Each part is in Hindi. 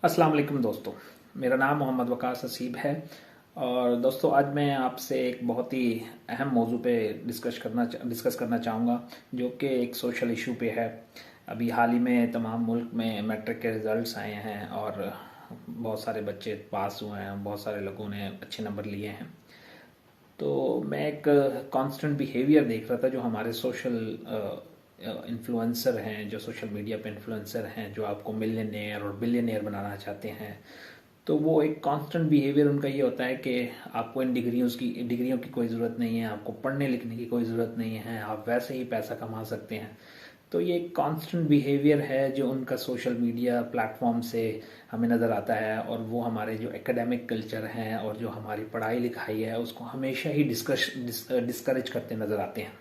अस्सलाम वालेकुम दोस्तों। मेरा नाम मोहम्मद वकास हसीब है। और दोस्तों आज मैं आपसे एक बहुत ही अहम मौजू पे डिस्कस करना चाहूँगा, जो कि एक सोशल इशू पे है। अभी हाल ही में तमाम मुल्क में मैट्रिक के रिज़ल्ट्स आए हैं और बहुत सारे बच्चे पास हुए हैं, बहुत सारे लोगों ने अच्छे नंबर लिए हैं। तो मैं एक कांस्टेंट बिहेवियर देख रहा था जो हमारे सोशल इन्फ्लुएंसर हैं, जो सोशल मीडिया पे इन्फ्लुएंसर हैं, जो आपको मिलियनेयर और बिलियनेयर बनाना चाहते हैं। तो वो एक कांस्टेंट बिहेवियर उनका ये होता है कि आपको इन डिग्रियों की कोई ज़रूरत नहीं है, आपको पढ़ने लिखने की कोई ज़रूरत नहीं है, आप वैसे ही पैसा कमा सकते हैं। तो ये एक कांस्टेंट बिहेवियर है जो उनका सोशल मीडिया प्लेटफॉर्म से हमें नज़र आता है, और वो हमारे जो एकेडमिक कल्चर हैं और जो हमारी पढ़ाई लिखाई है उसको हमेशा ही डिस्करेज करते नज़र आते हैं।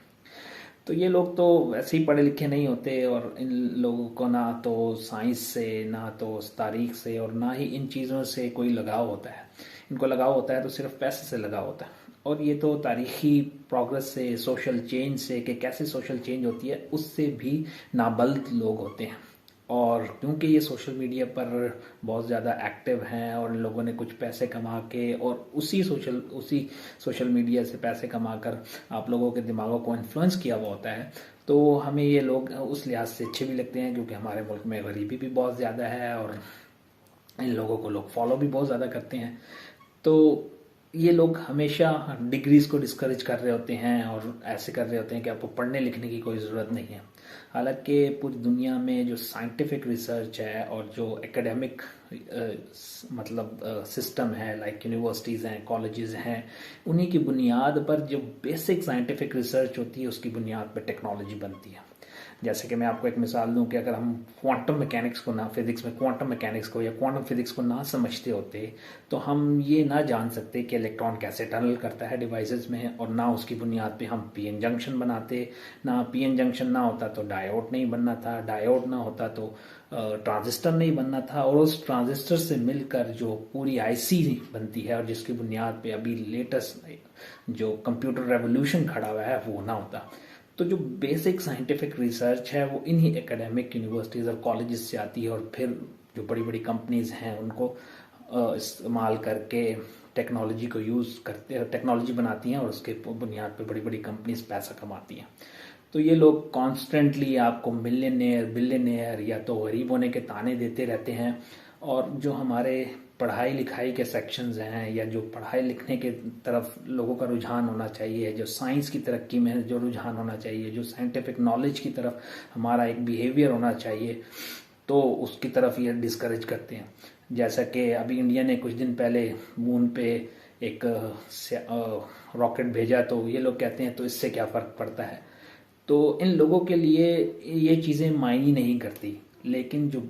तो ये लोग तो वैसे ही पढ़े लिखे नहीं होते, और इन लोगों को ना तो साइंस से, ना तो तारीख से, और ना ही इन चीज़ों से कोई लगाव होता है। इनको लगाव होता है तो सिर्फ पैसे से लगाव होता है। और ये तो तारीखी प्रोग्रेस से, सोशल चेंज से, कि कैसे सोशल चेंज होती है, उससे भी नाबल्द लोग होते हैं। और क्योंकि ये सोशल मीडिया पर बहुत ज़्यादा एक्टिव हैं और इन लोगों ने कुछ पैसे कमा के और उसी सोशल मीडिया से पैसे कमाकर आप लोगों के दिमागों को इन्फ्लुएंस किया हुआ होता है, तो हमें ये लोग उस लिहाज से अच्छे भी लगते हैं, क्योंकि हमारे मुल्क में गरीबी भी बहुत ज़्यादा है और इन लोगों को लोग फॉलो भी बहुत ज़्यादा करते हैं। तो ये लोग हमेशा डिग्रीज को डिस्करेज कर रहे होते हैं और ऐसे कर रहे होते हैं कि आपको पढ़ने लिखने की कोई ज़रूरत नहीं है। हालांकि पूरी दुनिया में जो साइंटिफिक रिसर्च है और जो एकेडमिक मतलब सिस्टम है, लाइक यूनिवर्सिटीज़ हैं, कॉलेजेस हैं, उन्हीं की बुनियाद पर जो बेसिक साइंटिफिक रिसर्च होती है उसकी बुनियाद पर टेक्नोलॉजी बनती है। जैसे कि मैं आपको एक मिसाल दूं कि अगर हम क्वांटम मैकेनिक्स को ना, फिजिक्स में क्वांटम मैकेनिक्स को या क्वांटम फिजिक्स को ना समझते होते, तो हम ये ना जान सकते कि इलेक्ट्रॉन कैसे टनल करता है डिवाइसेस में, और ना उसकी बुनियाद पे हम पीएन जंक्शन बनाते। ना पीएन जंक्शन ना होता तो डायोड नहीं बनना था, डायोड ना होता तो ट्रांजिस्टर नहीं बनना था, और उस ट्रांजिस्टर से मिलकर जो पूरी आईसी बनती है और जिसकी बुनियाद पे अभी लेटेस्ट जो कंप्यूटर रेवोल्यूशन खड़ा हुआ है वो ना होता। तो जो बेसिक साइंटिफिक रिसर्च है वो इन्हीं एकेडमिक यूनिवर्सिटीज़ और कॉलेजेस से आती है, और फिर जो बड़ी बड़ी कंपनीज हैं उनको इस्तेमाल करके टेक्नोलॉजी को यूज़ करते हैं, टेक्नोलॉजी बनाती हैं, और उसके बुनियाद पे बड़ी बड़ी कंपनीज पैसा कमाती हैं। तो ये लोग कॉन्स्टेंटली आपको मिलियनेयर, बिलियनेयर या तो गरीब होने के ताने देते रहते हैं। और जो हमारे पढ़ाई लिखाई के सेक्शंस हैं, या जो पढ़ाई लिखने के तरफ लोगों का रुझान होना चाहिए, जो साइंस की तरक्की में जो रुझान होना चाहिए, जो साइंटिफिक नॉलेज की तरफ हमारा एक बिहेवियर होना चाहिए, तो उसकी तरफ ये डिस्करेज करते हैं। जैसा कि अभी इंडिया ने कुछ दिन पहले मून पे एक रॉकेट भेजा, तो ये लोग कहते हैं तो इससे क्या फ़र्क पड़ता है। तो इन लोगों के लिए ये चीज़ें मायने नहीं करती, लेकिन जो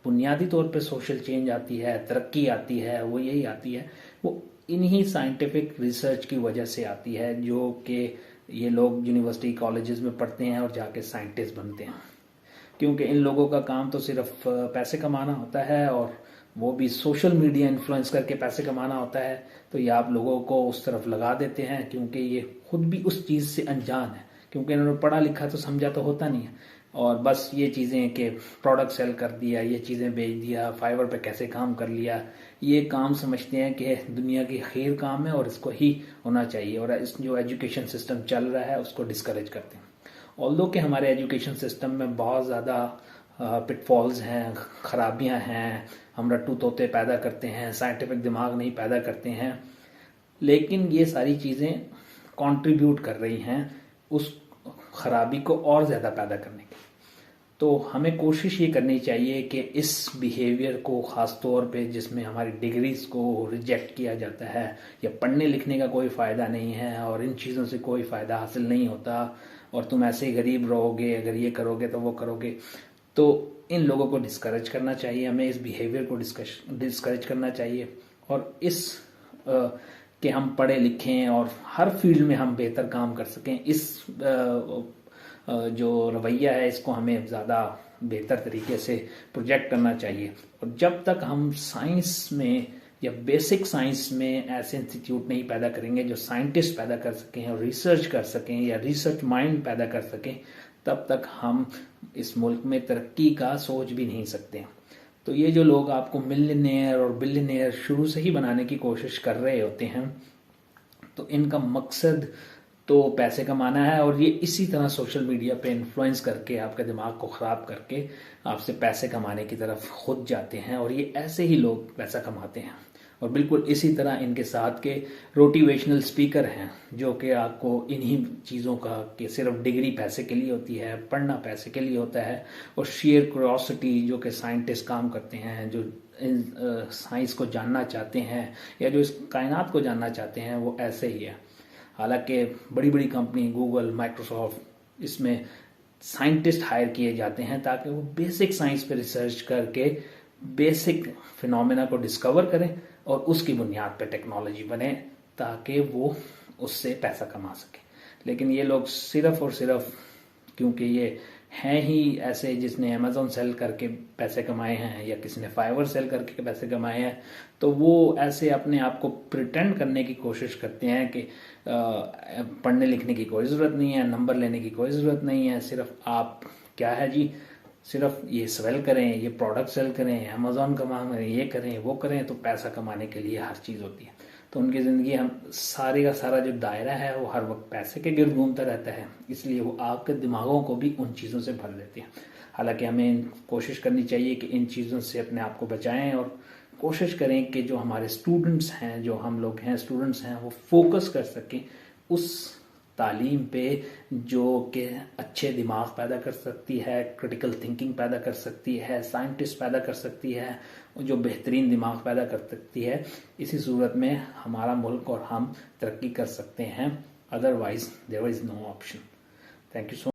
बुनियादी तौर पे सोशल चेंज आती है, तरक्की आती है, वो यही आती है, वो इन्हीं साइंटिफिक रिसर्च की वजह से आती है, जो कि ये लोग यूनिवर्सिटी कॉलेजेस में पढ़ते हैं और जाके साइंटिस्ट बनते हैं। क्योंकि इन लोगों का काम तो सिर्फ पैसे कमाना होता है, और वो भी सोशल मीडिया इन्फ्लुएंस करके पैसे कमाना होता है। तो ये आप लोगों को उस तरफ लगा देते हैं, क्योंकि ये खुद भी उस चीज़ से अनजान है, क्योंकि इन्होंने पढ़ा लिखा तो समझा तो होता नहीं है। और बस ये चीज़ें कि प्रोडक्ट सेल कर दिया, ये चीज़ें बेच दिया, फाइवर पे कैसे काम कर लिया, ये काम समझते हैं कि दुनिया की खैर काम है और इसको ही होना चाहिए, और इस जो एजुकेशन सिस्टम चल रहा है उसको डिस्करेज करते हैं। ऑल्दो कि हमारे एजुकेशन सिस्टम में बहुत ज़्यादा पिटफॉल्स हैं, खराबियां हैं, हम रट्टू तोते पैदा करते हैं, साइंटिफिक दिमाग नहीं पैदा करते हैं, लेकिन ये सारी चीज़ें कंट्रीब्यूट कर रही हैं उस खराबी को और ज़्यादा पैदा करने की। तो हमें कोशिश ये करनी चाहिए कि इस बिहेवियर को, ख़ास तौर पे जिसमें हमारी डिग्रीज को रिजेक्ट किया जाता है, या पढ़ने लिखने का कोई फ़ायदा नहीं है और इन चीज़ों से कोई फ़ायदा हासिल नहीं होता, और तुम ऐसे ही गरीब रहोगे, अगर ये करोगे तो वो करोगे, तो इन लोगों को डिस्करेज करना चाहिए। हमें इस बिहेवियर को डिस्करेज करना चाहिए, और इस कि हम पढ़े लिखें और हर फील्ड में हम बेहतर काम कर सकें, इस जो रवैया है इसको हमें ज़्यादा बेहतर तरीके से प्रोजेक्ट करना चाहिए। और जब तक हम साइंस में या बेसिक साइंस में ऐसे इंस्टीट्यूट नहीं पैदा करेंगे जो साइंटिस्ट पैदा कर सकें और रिसर्च कर सकें या रिसर्च माइंड पैदा कर सकें, तब तक हम इस मुल्क में तरक्की का सोच भी नहीं सकते। तो ये जो लोग आपको मिलियनेयर और बिलियनेयर शुरू से ही बनाने की कोशिश कर रहे होते हैं, तो इनका मकसद तो पैसे कमाना है, और ये इसी तरह सोशल मीडिया पे इन्फ्लुएंस करके आपके दिमाग को ख़राब करके आपसे पैसे कमाने की तरफ खुद जाते हैं। और ये ऐसे ही लोग पैसा कमाते हैं। और बिल्कुल इसी तरह इनके साथ के रोटिवेशनल स्पीकर हैं जो कि आपको इन्हीं चीज़ों का कि सिर्फ डिग्री पैसे के लिए होती है, पढ़ना पैसे के लिए होता है, और शेयर क्यूरोसिटी जो कि साइंटिस्ट काम करते हैं, जो साइंस को जानना चाहते हैं या जो इस कायनात को जानना चाहते हैं, वो ऐसे ही है। हालांकि बड़ी बड़ी कंपनी गूगल, माइक्रोसॉफ्ट, इसमें साइंटिस्ट हायर किए जाते हैं ताकि वो बेसिक साइंस पे रिसर्च करके बेसिक फिनोमेना को डिस्कवर करें और उसकी बुनियाद पे टेक्नोलॉजी बने ताकि वो उससे पैसा कमा सके। लेकिन ये लोग सिर्फ और सिर्फ क्योंकि ये हैं ही ऐसे, जिसने अमेजोन सेल करके पैसे कमाए हैं या किसी ने फाइवर सेल करके पैसे कमाए हैं, तो वो ऐसे अपने आप को प्रिटेंड करने की कोशिश करते हैं कि पढ़ने लिखने की कोई ज़रूरत नहीं है, नंबर लेने की कोई ज़रूरत नहीं है, सिर्फ आप क्या है जी, सिर्फ ये सेल करें, ये प्रोडक्ट सेल करें, अमेजोन कमाएं, ये करें वो करें, तो पैसा कमाने के लिए हर चीज़ होती है। तो उनकी ज़िंदगी हम सारे का सारा जो दायरा है वो हर वक्त पैसे के गिर्द घूमता रहता है, इसलिए वो आपके दिमागों को भी उन चीज़ों से भर देते हैं। हालांकि हमें कोशिश करनी चाहिए कि इन चीज़ों से अपने आप को बचाएं और कोशिश करें कि जो हमारे स्टूडेंट्स हैं, जो हम लोग हैं स्टूडेंट्स हैं, वो फोकस कर सकें उस तालीम पे जो कि अच्छे दिमाग पैदा कर सकती है, क्रिटिकल थिंकिंग पैदा कर सकती है, साइंटिस्ट पैदा कर सकती है, जो बेहतरीन दिमाग पैदा कर सकती है। इसी सूरत में हमारा मुल्क और हम तरक्की कर सकते हैं, otherwise there is no option. Thank you so